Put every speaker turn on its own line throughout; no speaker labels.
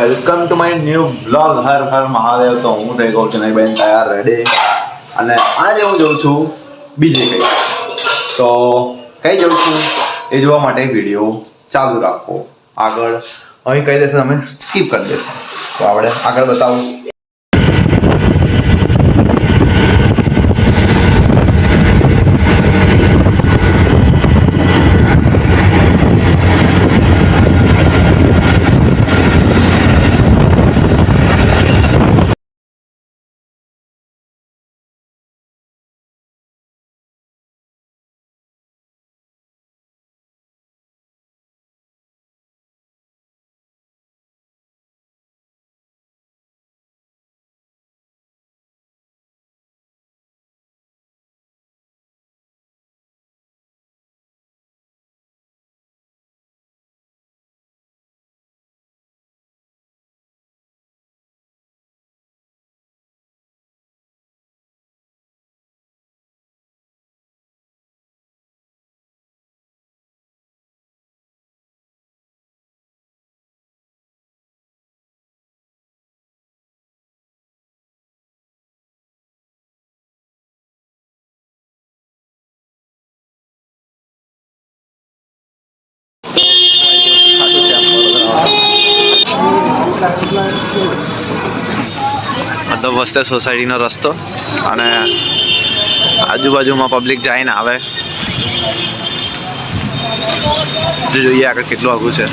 Welcome to my new blog Har Har Mahadev. તો હું થઈ ગયો છું નહીં બેન તૈયાર રેડી, અને આજે હું જઉં છું બીજે કંઈ. તો કઈ જઉં છું એ જોવા માટે વિડીયો ચાલુ રાખો. આગળ અહીં કહી દેશે તમે સ્કીપ કરી દેશો, તો આપણે આગળ બતાવું. તો મસ્ત સોસાયટીનો રસ્તો, અને આજુબાજુમાં પબ્લિક જાય ને આવે. જોઈએ આગળ કેટલું આઘું છે.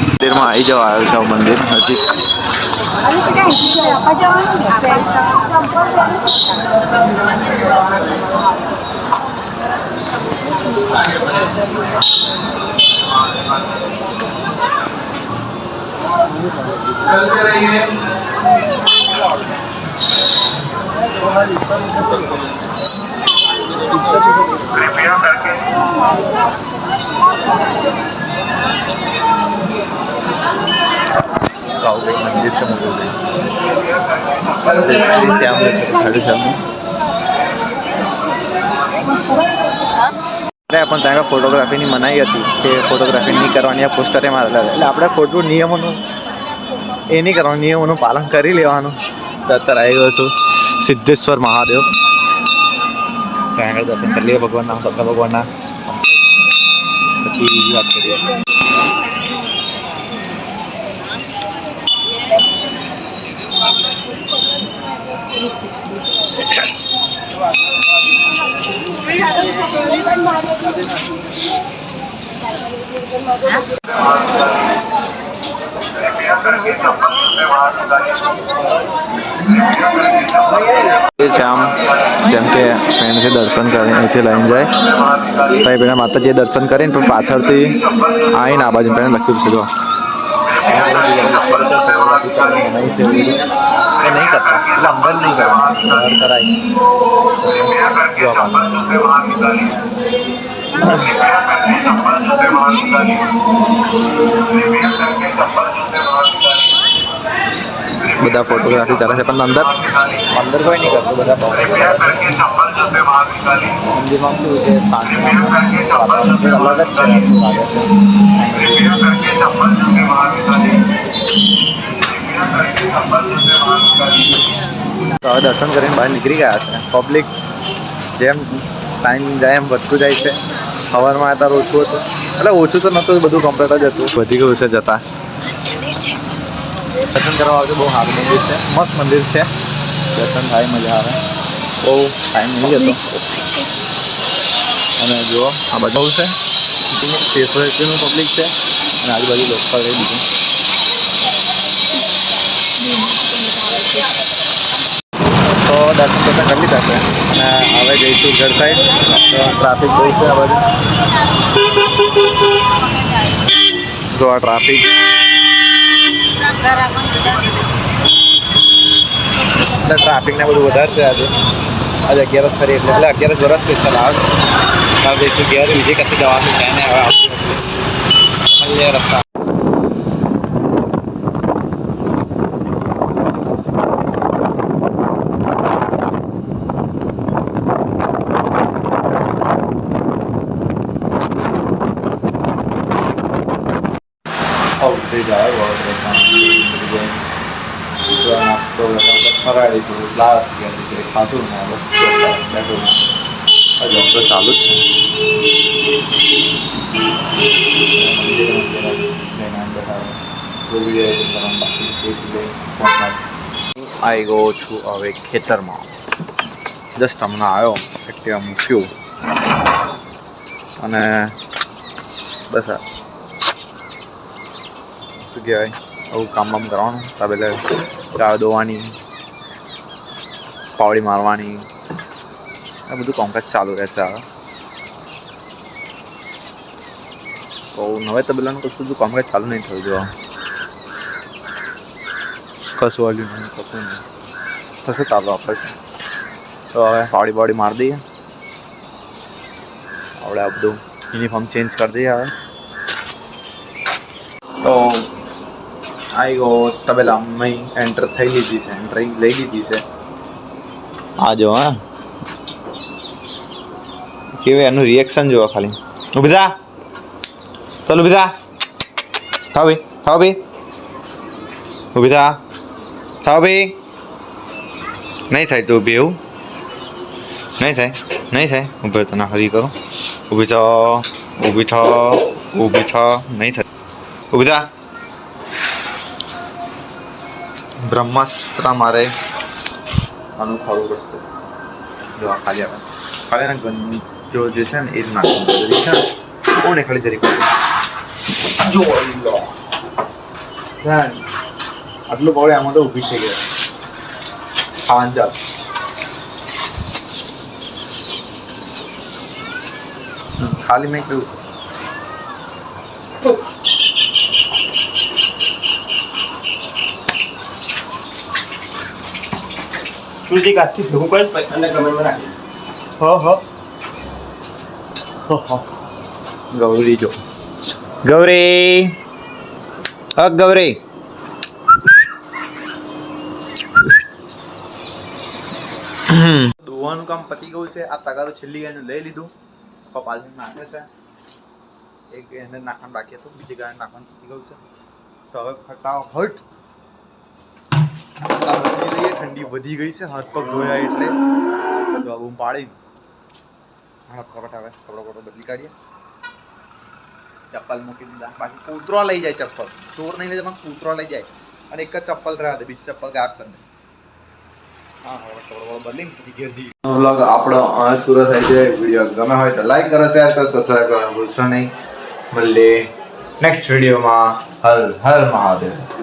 મંદિરમાં આવી જવા આવ્યો છે મંદિર નજીક. મંદિર છે પણ ત્યાં ફોટોગ્રાફીની મનાઈ હતી કે ફોટોગ્રાફી નહીં કરવાની, આ પોસ્ટરે મારેલા. એટલે આપણે ખોટું નિયમોનું એ નહીં કરવાનું, નિયમોનું પાલન કરી લેવાનું. અત્યારે આવી ગયો છું સિદ્ધેશ્વર મહાદેવ. ત્યાં આગળ દર્શન કરી લઈએ ભગવાનના, શંકર ભગવાનના. પછી બીજી વાત કરીએ. આમ જેમ કે ફ્રેન્ડથી દર્શન કરીને અહીંથી લઈને જાય તો એ પેલા માતાજીએ દર્શન કરીને પણ પાછળથી આવીને આ બાજુ પેલા લખ્યું છે. જો નહીં કરતા એટલે અંદર નહીં કરવાનું, કરાય. બધા ફોટોગ્રાફી કરે છે, પણ અંદર કોઈ નહીં કરતું. બધા મંદિરમાં શું છે, શાંતિ અલગ જ છે. તો હવે દર્શન કરીને બહાર નીકળી ગયા છે. પબ્લિક જેમ ટાઈમ જાય એમ વધતું જાય છે. સવારમાં અત્યારે ઓછું હતું, એટલે ઓછું તો નહોતું, બધું કમ્પ્લીટ જ હતું. વધી ગયું છે જતા. દર્શન કરવા આવજો. બહુ સારું મંદિર છે, મસ્ત મંદિર છે. દર્શન થાય, મજા આવે. બહુ ટાઈમ નહીં જતો. અને જુઓ આ બધું છે, સોસાયટીનું પબ્લિક છે, અને આજુબાજુ લોકલ રહી બીજું. તો દર્શન કરતા કરી લીધા છે, અને હવે જઈશું ઘર સાઈડ. તો ટ્રાફિક બહુ છે આ બાજુ. જો આ ટ્રાફિક ટ્રાફિકને બધું વધારે છે. આજે 11 ફરી એટલે 11 વર્ષ સ્પેશિયલ આવે. જઈશું ઘેર, બીજી કશે જવાનું છે ને. હવે આવતું મળીએ રસ્તા. ઉતરી જાય નાસ્તો ફરાળી થોડું લાવ ખાધું ને બસ બેઠું હજુ તો ચાલુ જ છે આવી ગયો છું હવે ખેતરમાં જસ્ટ હમણાં આવ્યો એક્ટિવા મૂક્યું અને બસ શું કહેવાય આવું કામ બામ કરવાનું તબેલે ગાળ દોવાની પાવડી મારવાની આ બધું કામકાજ ચાલુ રહેશે હવે તો નવે તબેલાનું કશું બધું કામકાજ ચાલુ નહીં થયું જો કશું વાળ્યું નહીં કશું નહીં થશે ચાલુ આપણે તો હવે પાવડી બાવડી મારી દઈએ આપણે આ બધું યુનિફોર્મ ચેન્જ કરી દઈએ હવે તો આવી ગયો તબેલા મેં એન્ટર થઈ લીધી છે એન્ટ્રી લઈ લીધી છે આ જો હા કેવું એનું રિએક્શન જોવા ખાલી ઊભી થા ચાલ ઊભી થા થાવ ભાઈ ઊભી થા થાવ ભાઈ નહીં થાય તો ઊભી એવું નહીં થાય ઊભી તો ના હરી કરો ઊભી થા નહીં થાય ઊભી થા બ્રહ્માસ્ત્ર મારે આનું ખાવું પડશે જો આ ખાલી જો જે છે ને એ જ નાખવું જરી છે કોને ખાલી જરી જો આટલું પાવડે આમાં તો ઊભી થઈ ગયા ખાવાનું ચાલ ખાલી મેં કહ્યું
સુજી કાચી ભેગું કરીશ અને કમેન્ટમાં નાખી
ગૌરી જો ગૌરી ગૌરી દોવાનું કામ પતી ગયું છે આ તગારો છેલ્લી ગાયનું લઈ લીધું પાછળ નાખે છે એક એને નાખવાનું બાકી હતું બીજી ગાય નાખવાનું પતી ગયું છે તો હવે ફટાફટ ઠંડી વધી ગઈ છે હાથ પગ ધોયા એટલે બૂમ પાડી ફટાફટ હવે કપડો બદલી કાઢીએ ચપ્પલ મૂકી દીધા બાકી કૂતરો લઈ જાય ચપ્પલ ચોર નહીં લઈ જાય પણ કૂતરો લઈ જાય અને એક જ ચપ્પલ રહ્યા દે બીજી ચપ્પલ ગાયબ કરી દે હા હવે કપડો બદલી ઘેરજી વ્લોગ આપણો પૂરો થાય છે વિડીયો ગમે હોય તો લાઈક કરો શેર કરો સબસ્ક્રાઈબ કરવાનું ભૂલશો નહીં મળીએ નેક્સ્ટ વિડીયોમાં હર હર મહાદેવ